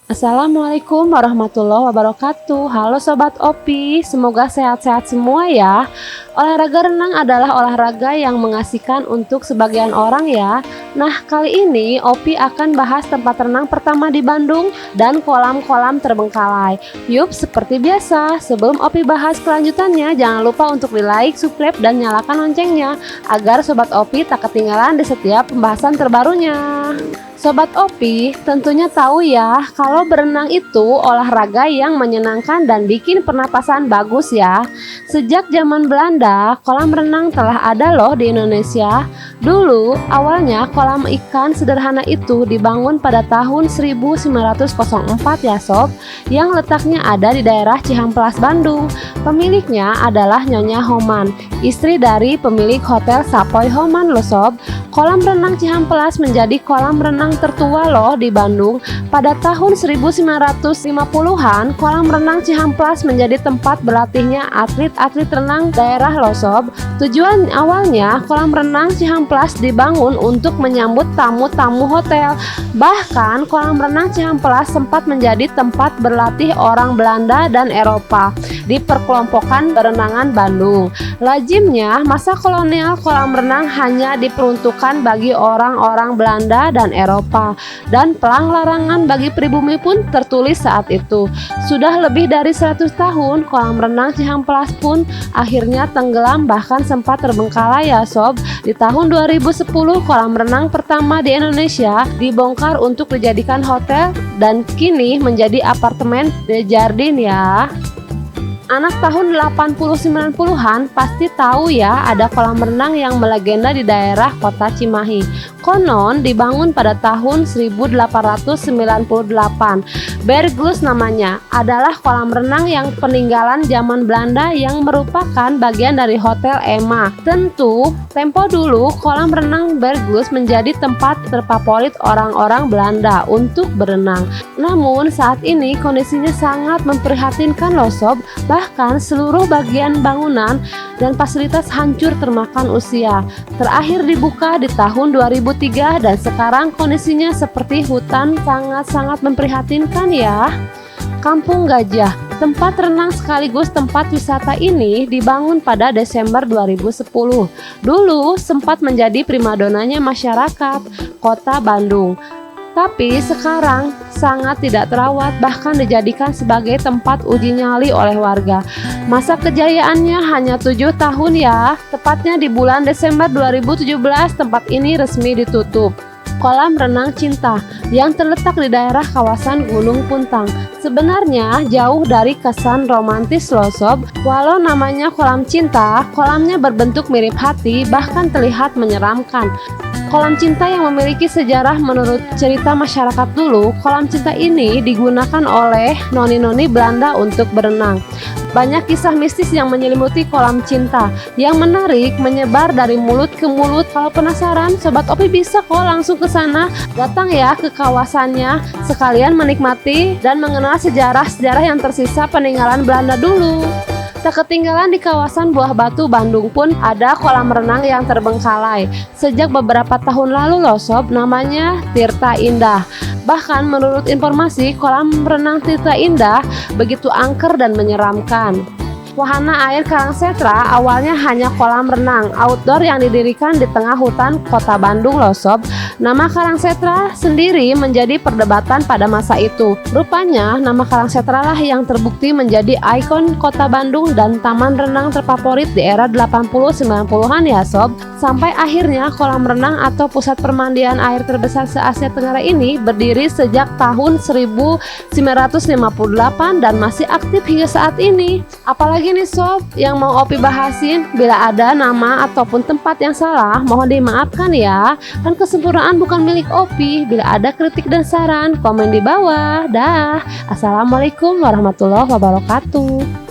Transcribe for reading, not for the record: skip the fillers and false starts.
Assalamualaikum warahmatullahi wabarakatuh. Halo Sobat Opi, semoga sehat-sehat semua ya. Olahraga renang adalah olahraga yang mengasihkan untuk sebagian orang ya. Nah, kali ini Opi akan bahas tempat renang pertama di Bandung dan kolam-kolam terbengkalai. Yup, seperti biasa, sebelum Opi bahas kelanjutannya, jangan lupa untuk di-like, subscribe, dan nyalakan loncengnya agar Sobat Opi tak ketinggalan di setiap pembahasan terbarunya. Sobat Opi tentunya tahu ya kalau berenang itu olahraga yang menyenangkan dan bikin pernapasan bagus ya. Sejak zaman Belanda, kolam renang telah ada loh di Indonesia. Dulu awalnya kolam ikan sederhana itu dibangun pada tahun 1904 ya sob, yang letaknya ada di daerah Cihampelas, Bandung. Pemiliknya adalah Nyonya Homan, istri dari pemilik Hotel Savoy Homan loh sob. Kolam renang Cihampelas menjadi kolam renang tertua loh di Bandung. Pada tahun 1950-an, kolam renang Cihampelas menjadi tempat berlatihnya atlet-atlet renang daerah loh sob. Tujuan awalnya kolam renang Cihampelas dibangun untuk menyambut tamu-tamu hotel. Bahkan kolam renang Cihampelas sempat menjadi tempat berlatih orang Belanda dan Eropa di perkelompokan berenangan Bandung. Lazimnya masa kolonial kolam renang hanya diperuntukkan bagi orang-orang Belanda dan Eropa, dan pelang larangan bagi pribumi pun tertulis saat itu. Sudah lebih dari 100 tahun kolam renang Cihampelas pun akhirnya tenggelam, bahkan sempat terbengkalai ya sob. Di tahun 2010 kolam renang pertama di Indonesia dibongkar untuk dijadikan hotel dan kini menjadi apartemen The Jardin ya. Anak tahun 80-90-an pasti tahu ya ada kolam renang yang melegenda di daerah kota Cimahi. Konon dibangun pada tahun 1898. Berglus namanya, adalah kolam renang yang peninggalan zaman Belanda yang merupakan bagian dari Hotel Emma. Tentu, tempo dulu kolam renang Berglus menjadi tempat terfavorit orang-orang Belanda untuk berenang. Namun saat ini kondisinya sangat memprihatinkan loh sob. Bahkan seluruh bagian bangunan dan fasilitas hancur termakan usia. Terakhir dibuka di tahun 2003 dan sekarang kondisinya seperti hutan, sangat-sangat memprihatinkan ya. Kampung Gajah, tempat renang sekaligus tempat wisata ini dibangun pada Desember 2010. Dulu sempat menjadi primadonanya masyarakat Kota Bandung. Tapi sekarang sangat tidak terawat, bahkan dijadikan sebagai tempat uji nyali oleh warga. Masa kejayaannya hanya 7 tahun ya, tepatnya di bulan Desember 2017 tempat ini resmi ditutup. Kolam renang Cinta yang terletak di daerah kawasan Gunung Puntang. Sebenarnya jauh dari kesan romantis loh sob. Walau namanya kolam cinta, kolamnya berbentuk mirip hati, bahkan terlihat menyeramkan. Kolam cinta yang memiliki sejarah menurut cerita masyarakat dulu, kolam cinta ini digunakan oleh noni-noni Belanda untuk berenang. Banyak kisah mistis yang menyelimuti kolam cinta yang menarik, menyebar dari mulut ke mulut. Kalau penasaran, Sobat Opi bisa kok langsung ke sana. Datang ya ke kawasannya, sekalian menikmati dan mengenal sejarah-sejarah yang tersisa peninggalan Belanda dulu. Tak ketinggalan di kawasan Buah Batu Bandung pun ada kolam renang yang terbengkalai. Sejak beberapa tahun lalu loh sob, namanya Tirta Indah. Bahkan menurut informasi, kolam renang Tirta Indah begitu angker dan menyeramkan. Wahana air Karangsetra awalnya hanya kolam renang outdoor yang didirikan di tengah hutan kota Bandung loh sob. Nama Karangsetra sendiri menjadi perdebatan pada masa itu. Rupanya nama Karangsetra lah yang terbukti menjadi ikon kota Bandung dan taman renang terfavorit di era 80-90-an ya sob. Sampai akhirnya kolam renang atau pusat permandian air terbesar se-Asia Tenggara ini berdiri sejak tahun 1958 dan masih aktif hingga saat ini. Apalagi nih sob yang mau Opi bahasin, bila ada nama ataupun tempat yang salah mohon dimaafkan ya. Kan kesempurnaan bukan milik Opi. Bila ada kritik dan saran, komen di bawah. Dah. Assalamualaikum warahmatullahi wabarakatuh.